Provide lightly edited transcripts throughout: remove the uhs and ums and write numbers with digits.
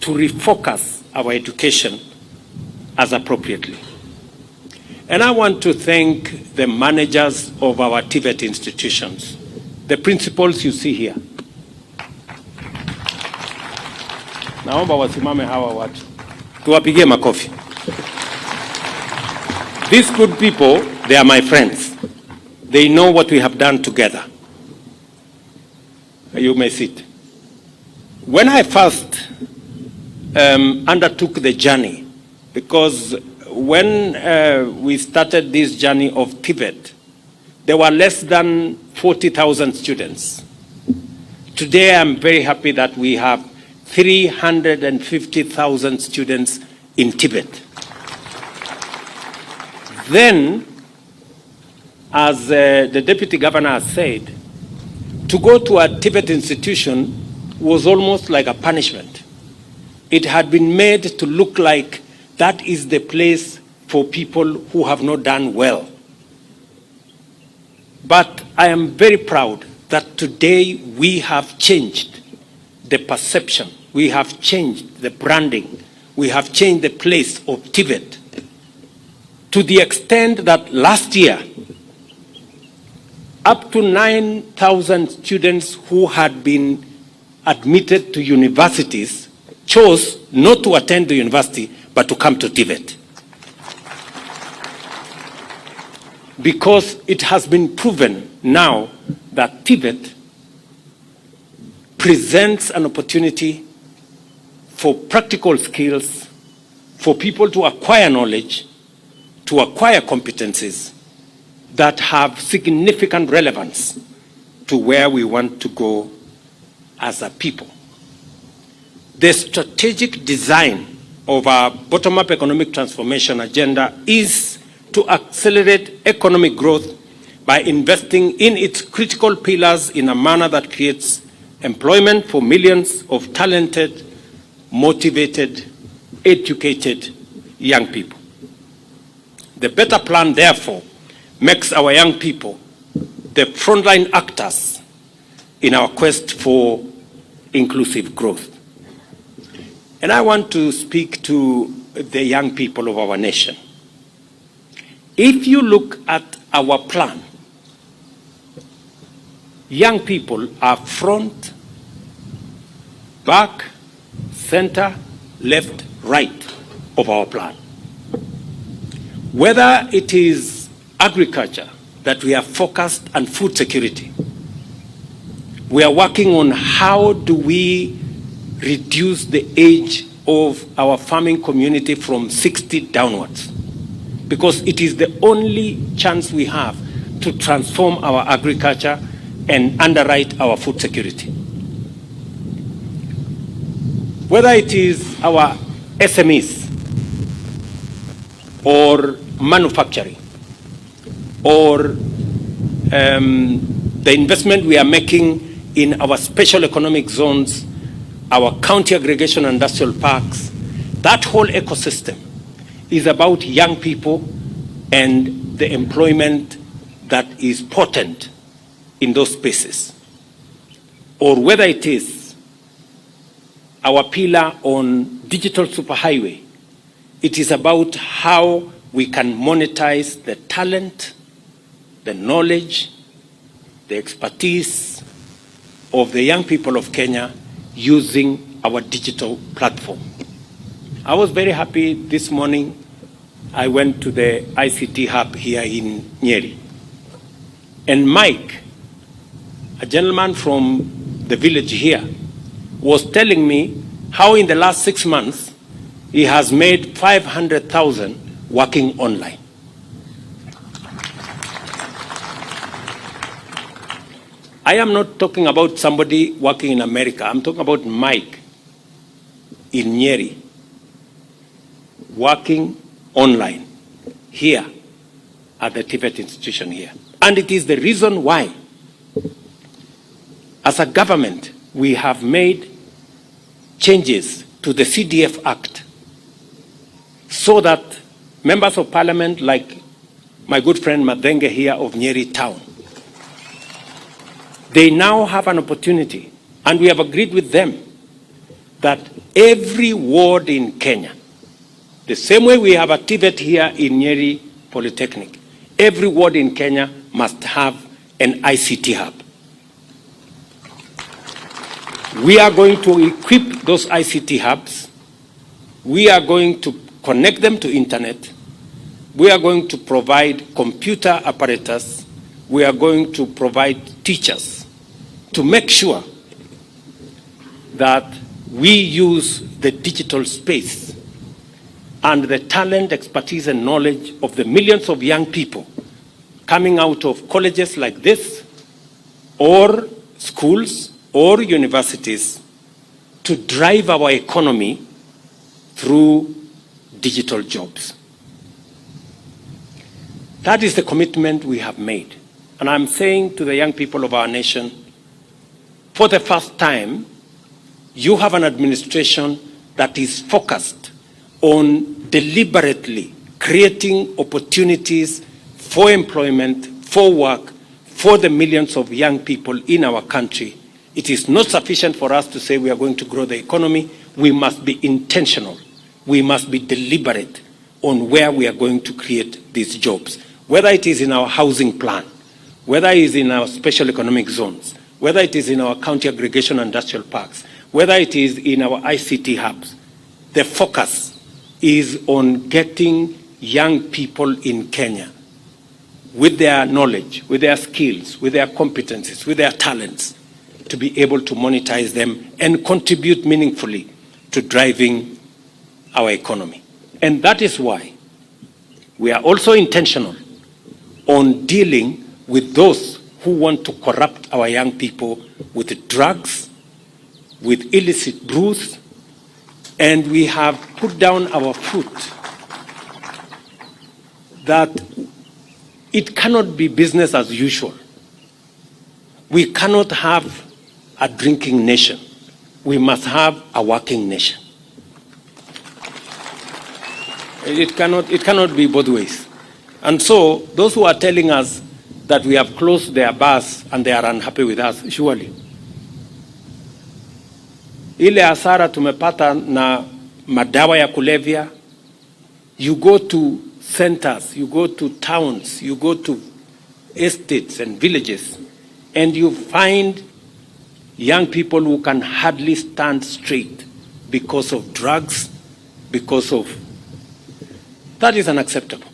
to refocus our education as appropriately. And I want to thank the managers of our TVET institutions, the principals you see here. Naomba wasimame hawa watu. Tuwapigie makofi. These good people, they are my friends. They know what we have done together. You may sit. When I first undertook the journey, because when we started this journey of TVET, there were less than 40,000 students. Today, I'm very happy that we have 350,000 students in TVET. Then, as the Deputy Governor has said, to go to a TVET institution was almost like a punishment. It had been made to look like that is the place for people who have not done well. But I am very proud that today we have changed the perception, we have changed the branding, we have changed the place of TVET to the extent that last year, up to 9,000 students who had been admitted to universities chose not to attend the university but to come to TVET. Because it has been proven now that TVET presents an opportunity for practical skills, for people to acquire knowledge, to acquire competencies that have significant relevance to where we want to go as a people. The strategic design of our bottom-up economic transformation agenda is to accelerate economic growth by investing in its critical pillars in a manner that creates employment for millions of talented, motivated, educated young people. The better plan, therefore, makes our young people the frontline actors in our quest for inclusive growth. And I want to speak to the young people of our nation. If you look at our plan, young people are front, back, center, left, right of our plan. Whether it is agriculture that we are focused on food security, we are working on how do we reduce the age of our farming community from 60 downwards, because it is the only chance we have to transform our agriculture and underwrite our food security. Whether it is our SMEs or manufacturing or the investment we are making in our special economic zones, our county aggregation industrial parks, that whole ecosystem is about young people and the employment that is potent in those spaces. Or whether it is our pillar on digital superhighway, it is about how we can monetize the talent, the knowledge, the expertise of the young people of Kenya using our digital platform. I was very happy this morning. I went to the ICT hub here in Nyeri. And Mike, a gentleman from the village here, was telling me how in the last 6 months he has made 500,000 working online. I am not talking about somebody working in America. I'm talking about Mike in Nyeri, working online here at the TVET institution here. And it is the reason why, as a government, we have made changes to the CDF Act so that members of parliament like my good friend Madenge here of Nyeri town, they now have an opportunity, and we have agreed with them that every ward in Kenya, the same way we have a TVET here in Nyeri Polytechnic, every ward in Kenya must have an ICT hub. We are going to equip those ICT hubs. We are going to connect them to internet. We are going to provide computer apparatus. We are going to provide teachers to make sure that we use the digital space and the talent, expertise, and knowledge of the millions of young people coming out of colleges like this, or schools, or universities, to drive our economy through digital jobs. That is the commitment we have made. And I'm saying to the young people of our nation, for the first time, you have an administration that is focused on deliberately creating opportunities for employment, for work, for the millions of young people in our country. It is not sufficient for us to say we are going to grow the economy. We must be intentional. We must be deliberate on where we are going to create these jobs, whether it is in our housing plan, whether it is in our special economic zones, whether it is in our county aggregation industrial parks, whether it is in our ICT hubs. The focus is on getting young people in Kenya with their knowledge, with their skills, with their competencies, with their talents, to be able to monetize them and contribute meaningfully to driving our economy. And that is why we are also intentional on dealing with those who want to corrupt our young people with drugs, with illicit brews, and we have put down our foot that it cannot be business as usual. We cannot have a drinking nation. We must have a working nation. It cannot be both ways. And so those who are telling us that we have closed their bars and they are unhappy with us, surely. Ile hasara tumepata na madawa ya kulevya, you go to centers, you go to towns, you go to estates and villages, and you find young people who can hardly stand straight because of drugs, because of... That is unacceptable.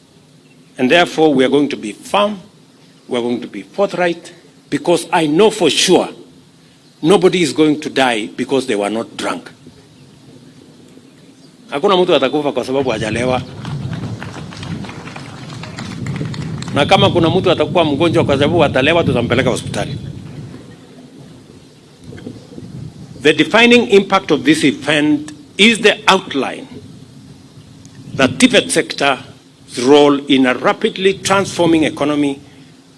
And therefore, we are going to be firm, we are going to be forthright, because I know for sure nobody is going to die because they were not drunk. Hakuna mtu atakufa kwa sababu hajalewa. Na kama kuna mtu atakuwa mgonjwa kwa sababu atalewa, tutampeleka hospitali. The defining impact of this event is the outline that TVET sector's role in a rapidly transforming economy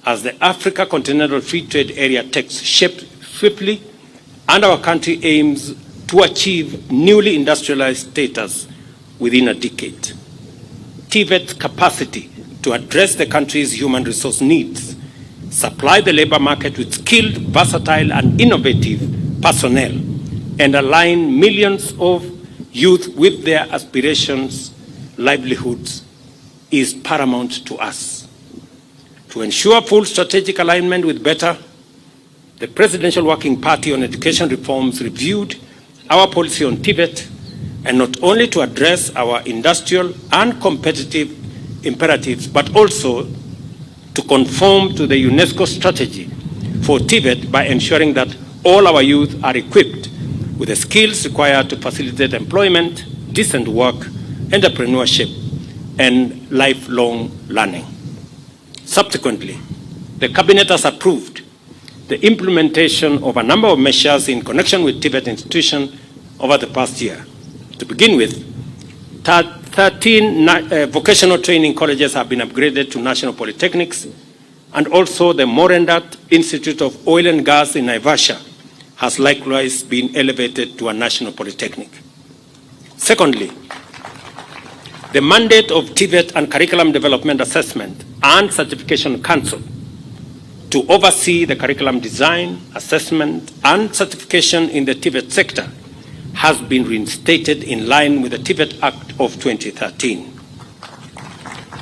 as the Africa Continental Free Trade Area takes shape swiftly, and our country aims to achieve newly industrialized status within a decade. TVET's capacity to address the country's human resource needs, supply the labor market with skilled, versatile, and innovative personnel, and align millions of youth with their aspirations, livelihoods, is paramount to us. To ensure full strategic alignment with better, the Presidential Working Party on Education Reforms reviewed our policy on TVET, and not only to address our industrial and competitive imperatives, but also to conform to the UNESCO strategy for TVET by ensuring that all our youth are equipped with the skills required to facilitate employment, decent work, entrepreneurship, and lifelong learning. Subsequently, the Cabinet has approved the implementation of a number of measures in connection with TVET institution over the past year. To begin with, 13 vocational training colleges have been upgraded to national polytechnics, and also the Morendat Institute of Oil and Gas in Naivasha has likewise been elevated to a national polytechnic. Secondly, the mandate of TVET and Curriculum Development Assessment and Certification Council to oversee the curriculum design, assessment, and certification in the TVET sector has been reinstated in line with the TVET Act of 2013.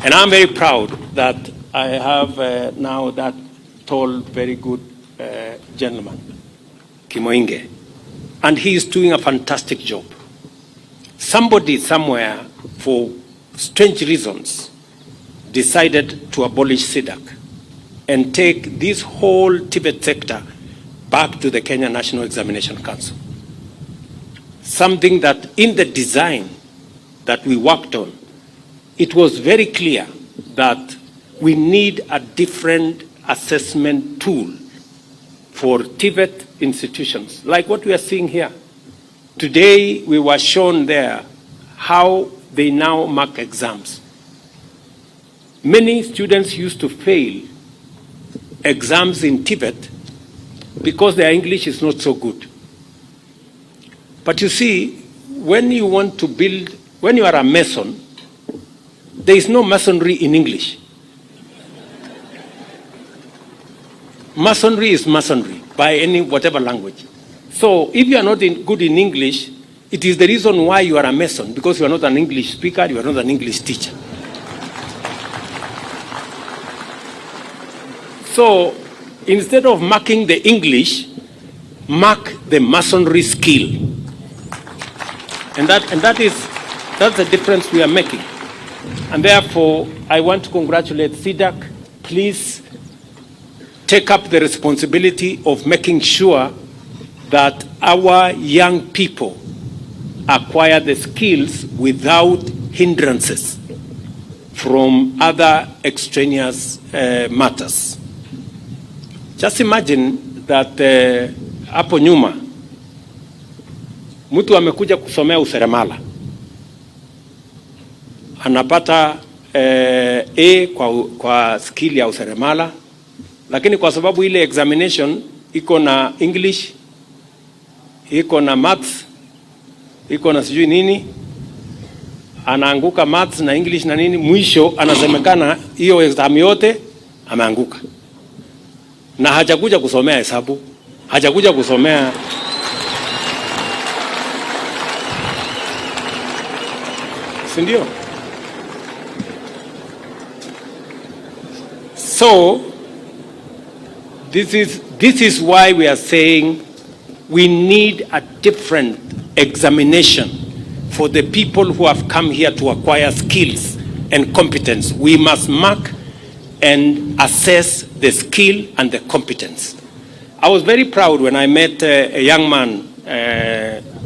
And I'm very proud that I have now that tall, very good gentleman, Kimoinge, and he is doing a fantastic job. Somebody somewhere, for strange reasons, decided to abolish SIDAC and take this whole TVET sector back to the Kenya National Examination Council. Something that in the design that we worked on, it was very clear that we need a different assessment tool for TVET institutions, like what we are seeing here. Today, we were shown there how they now mark exams. Many students used to fail exams in TVET because their English is not so good. But you see, when you want to build, when you are a mason, there is no masonry in English. Masonry is masonry by any whatever language. So if you are not good in English, it is the reason why you are a mason, because you are not an English speaker, you are not an English teacher. So instead of marking the English, mark the masonry skill. And that's the difference we are making. And therefore, I want to congratulate SIDAC. Please take up the responsibility of making sure that our young people acquire the skills without hindrances from other extraneous matters. Just imagine that hapo nyuma mtu amekuja kusomea useremala, anapata A kwa skill ya useremala, lakini kwa sababu ile examination iko na English, iko na maths, iko na sijui nini, anaanguka maths na English na nini, mwisho anasemekana hiyo exam yote ameanguka. Na hajakuja kusomea hesabu, hajakuja kusomea sindio? So this is why we are saying we need a different examination for the people who have come here to acquire skills and competence. We must mark and assess the skill and the competence. I was very proud when I met a young man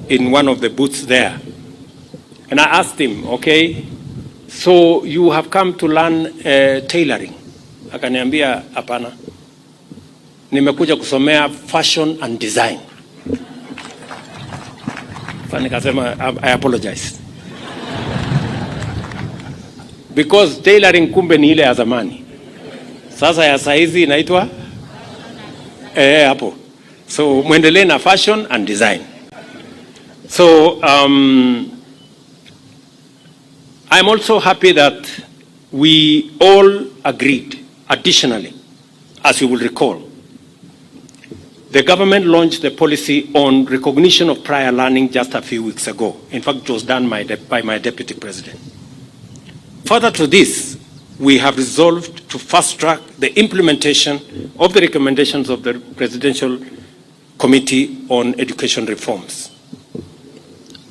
in one of the booths there. And I asked him, okay, so you have come to learn tailoring. Akaniambia, hapana, nimekuja kusomea fashion and design. Nikasema, I apologize. Because tailoring kumbe ni ile ya zamani. Sasa ya saizi inaitwa hapo. So muendelee na fashion and design. So I'm also happy that we all agreed, additionally, as you will recall, the government launched the policy on recognition of prior learning just a few weeks ago. In fact, it was done by my deputy president. Further to this, we have resolved to fast-track the implementation of the recommendations of the Presidential Committee on Education Reforms.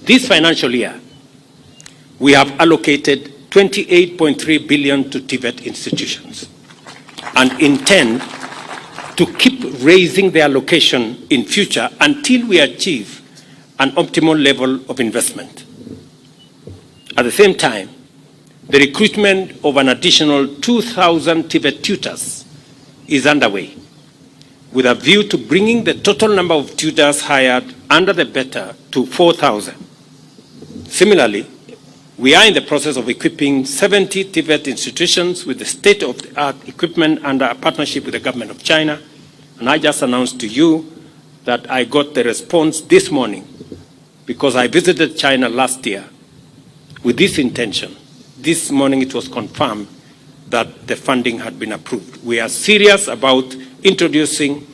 This financial year, we have allocated 28.3 billion to TVET institutions and intend to keep raising the allocation in future until we achieve an optimal level of investment. At the same time, the recruitment of an additional 2,000 TVET tutors is underway, with a view to bringing the total number of tutors hired under the BETA to 4,000. Similarly, we are in the process of equipping 70 TVET institutions with the state-of-the-art equipment under a partnership with the government of China. And I just announced to you that I got the response this morning because I visited China last year with this intention. This morning it was confirmed that the funding had been approved. We are serious about introducing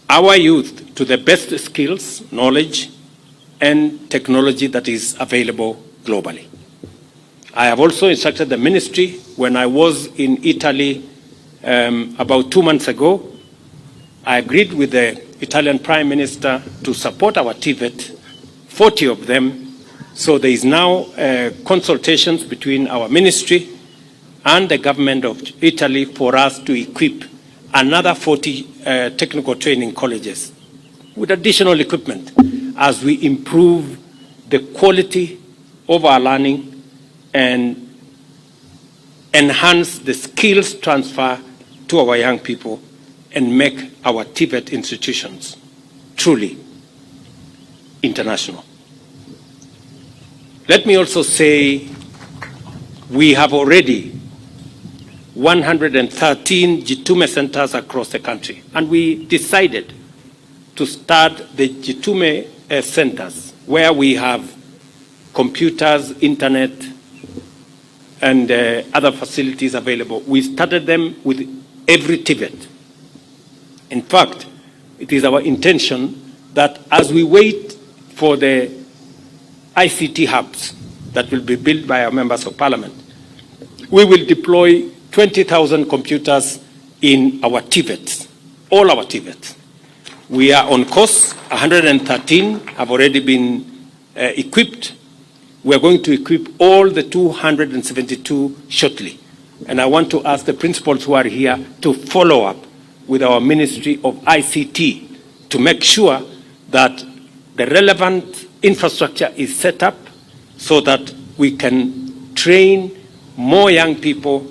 our youth to the best skills, knowledge, and technology that is available globally. I have also instructed the ministry when I was in Italy about 2 months ago. I agreed with the Italian Prime Minister to support our TVET, 40 of them. So there is now consultations between our ministry and the government of Italy for us to equip another 40 technical training colleges with additional equipment as we improve the quality of our learning and enhance the skills transfer to our young people and make our TVET institutions truly international. Let me also say we have already 113 Jitume centers across the country, and we decided to start the Jitume centers where we have computers, internet, and other facilities available. We started them with every TVET. In fact, it is our intention that as we wait for the ICT hubs that will be built by our members of parliament, we will deploy 20,000 computers in our TVETs, all our TVETs. We are on course. 113 have already been equipped. We are going to equip all the 272 shortly. And I want to ask the principals who are here to follow up with our Ministry of ICT to make sure that the relevant infrastructure is set up so that we can train more young people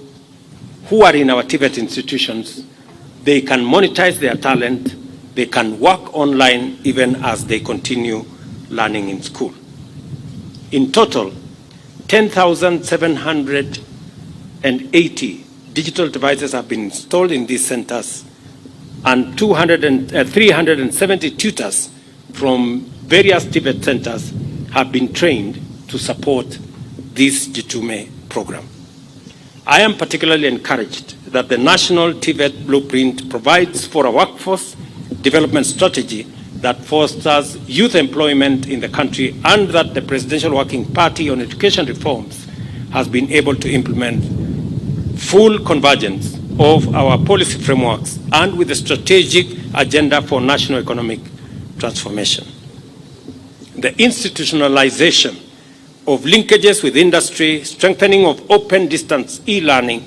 who are in our TVET institutions. They can monetize their talent. They can work online even as they continue learning in school. In total, 10,780 digital devices have been installed in these centers, and 370 tutors from various TVET centers have been trained to support this Jitume program. I am particularly encouraged that the National TVET Blueprint provides for a workforce development strategy that fosters youth employment in the country, and that the Presidential Working Party on Education Reforms has been able to implement full convergence of our policy frameworks and with a strategic agenda for national economic transformation. The institutionalization of linkages with industry, strengthening of open distance e-learning,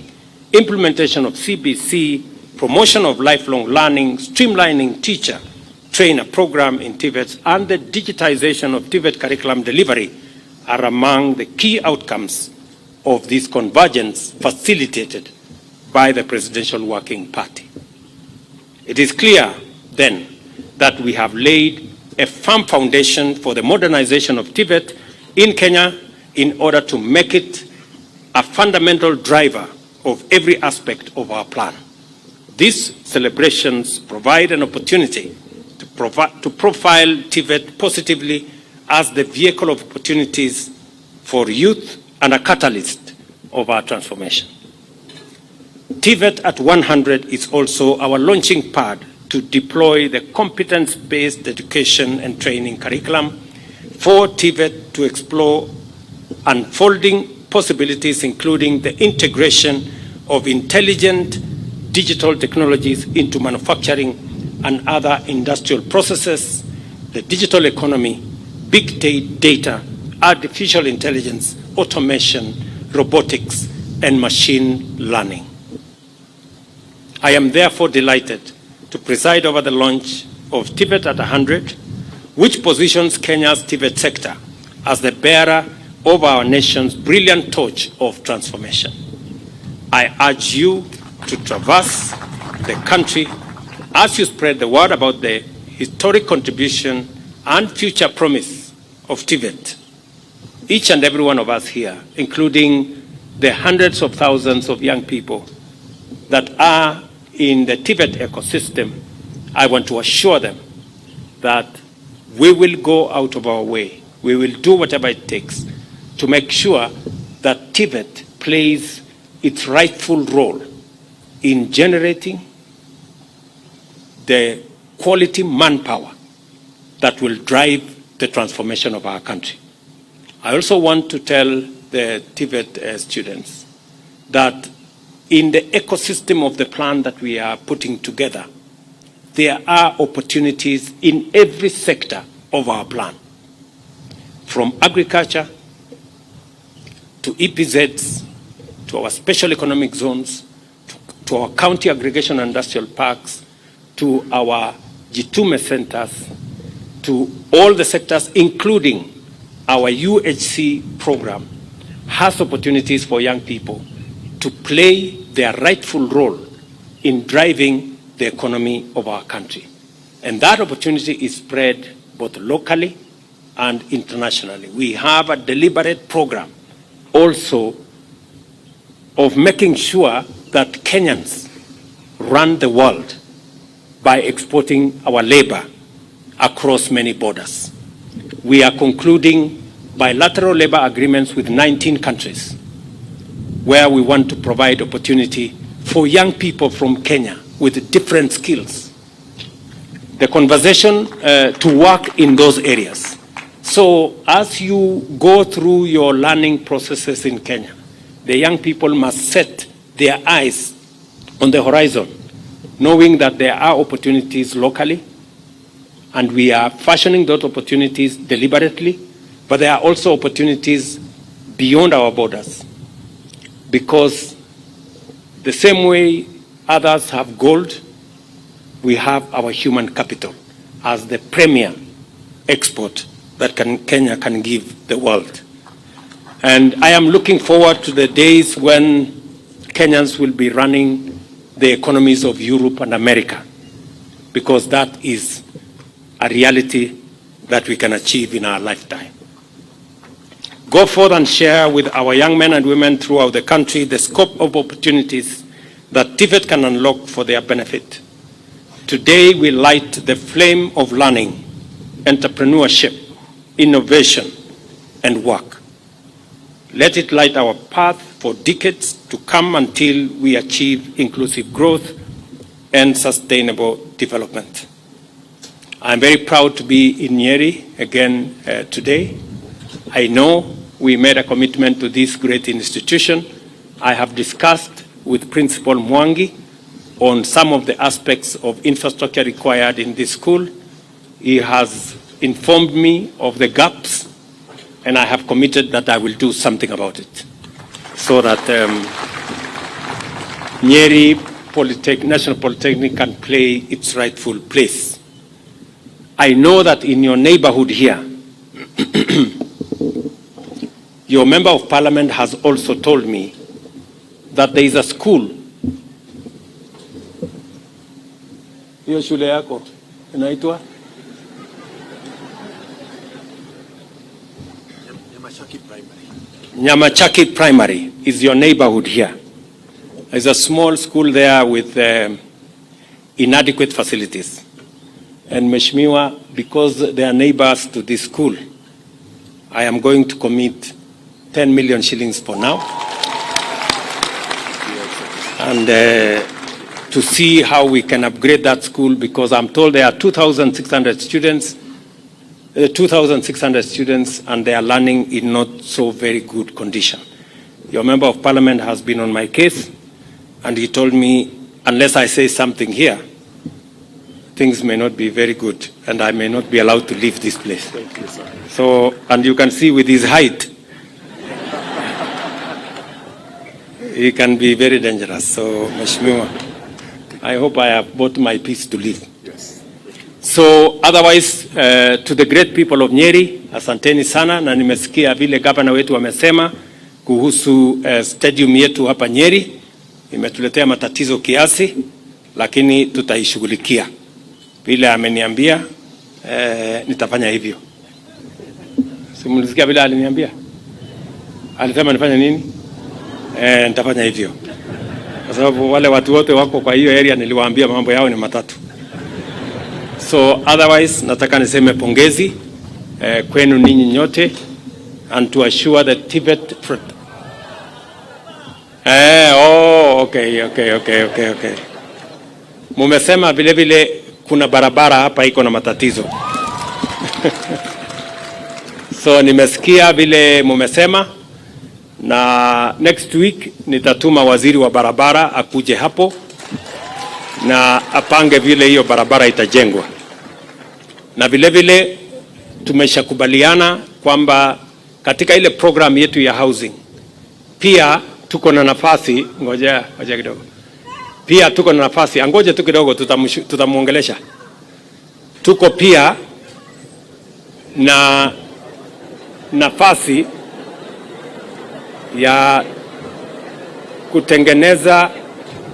implementation of CBC, promotion of lifelong learning, streamlining teacher-trainer program in TVET, and the digitization of TVET curriculum delivery are among the key outcomes of this convergence facilitated by the Presidential Working Party. It is clear, then, that we have laid a firm foundation for the modernization of TVET in Kenya in order to make it a fundamental driver of every aspect of our plan. These celebrations provide an opportunity to profile TVET positively as the vehicle of opportunities for youth and a catalyst of our transformation. TVET at 100 is also our launching pad to deploy the competence-based education and training curriculum for TVET to explore unfolding possibilities, including the integration of intelligent digital technologies into manufacturing and other industrial processes, the digital economy, big data, artificial intelligence, automation, robotics, and machine learning. I am therefore delighted to preside over the launch of TVET at 100, which positions Kenya's TVET sector as the bearer of our nation's brilliant torch of transformation. I urge you to traverse the country as you spread the word about the historic contribution and future promise of TVET. Each and every one of us here, including the hundreds of thousands of young people that are in the TVET ecosystem, I want to assure them that we will go out of our way. We will do whatever it takes to make sure that TVET plays its rightful role in generating the quality manpower that will drive the transformation of our country. I also want to tell the TVET students that in the ecosystem of the plan that we are putting together, there are opportunities in every sector of our plan, from agriculture to EPZs, to our special economic zones, to our county aggregation industrial parks, to our G2 centers, to all the sectors, including our UHC program, has opportunities for young people to play their rightful role in driving the economy of our country. And that opportunity is spread both locally and internationally. We have a deliberate program also of making sure that Kenyans run the world by exporting our labor across many borders. We are concluding bilateral labor agreements with 19 countries where we want to provide opportunity for young people from Kenya with different skills. The conversation to work in those areas. So as you go through your learning processes in Kenya, the young people must set their eyes on the horizon, knowing that there are opportunities locally, and we are fashioning those opportunities deliberately, but there are also opportunities beyond our borders. Because the same way others have gold, we have our human capital as the premier export that Kenya can give the world. And I am looking forward to the days when Kenyans will be running the economies of Europe and America, because that is a reality that we can achieve in our lifetime. Go forth and share with our young men and women throughout the country the scope of opportunities that TVET can unlock for their benefit. Today we light the flame of learning, entrepreneurship, innovation, and work. Let it light our path for decades to come until we achieve inclusive growth and sustainable development. I'm very proud to be in Nyeri again today. I know we made a commitment to this great institution. I have discussed with Principal Mwangi on some of the aspects of infrastructure required in this school. He has informed me of the gaps, and I have committed that I will do something about it so that Nyeri National Polytechnic can play its rightful place. I know that in your neighborhood here, your member of parliament has also told me that there is a school. Hiyo shule yako inaitwa Nyamachaki Primary is your neighborhood here. There's a small school there with inadequate facilities. And Mheshimiwa, because they are neighbors to this school, I am going to commit 10 million shillings for now. And to see how we can upgrade that school, because I'm told there are 2,600 students, and they are learning in not so very good condition. Your member of parliament has been on my case, and he told me, unless I say something here, things may not be very good, and I may not be allowed to leave this place. Thank you, sir. So, and you can see with his height, he can be very dangerous. So, Mheshimiwa, I hope I have bought my peace to leave. Yes. So, otherwise, to the great people of Nyeri, asanteni sana, na nimesikia vile gavana wetu wamesema kuhusu stadium yetu hapa Nyeri. Imetuletea matatizo kiasi, lakini tutaishughulikia. Vile ameniambia, nitafanya hivyo. Simulisikia vile aliniambia? Alisema nifanye nini? Nitafanya hivyo. Kwa sababu wale watu wote wako kwa hiyo area niliwaambia mambo yao ni matatu. So otherwise nataka niseme pongezi kwenu ninyi nyote, and to assure that TVET okay. Mumesema vile vile kuna barabara hapa iko na matatizo. So nimesikia vile mumesema, na next week nitatuma waziri wa barabara akuje hapo na apange vile hiyo barabara itajengwa. Na vile vile tumeshakubaliana kwamba katika ile program yetu ya housing pia tuko na nafasi, ngoja kidogo. Pia tuko na nafasi, angoje tu kidogo, tutamuongelesha. Tuko pia na nafasi ya kutengeneza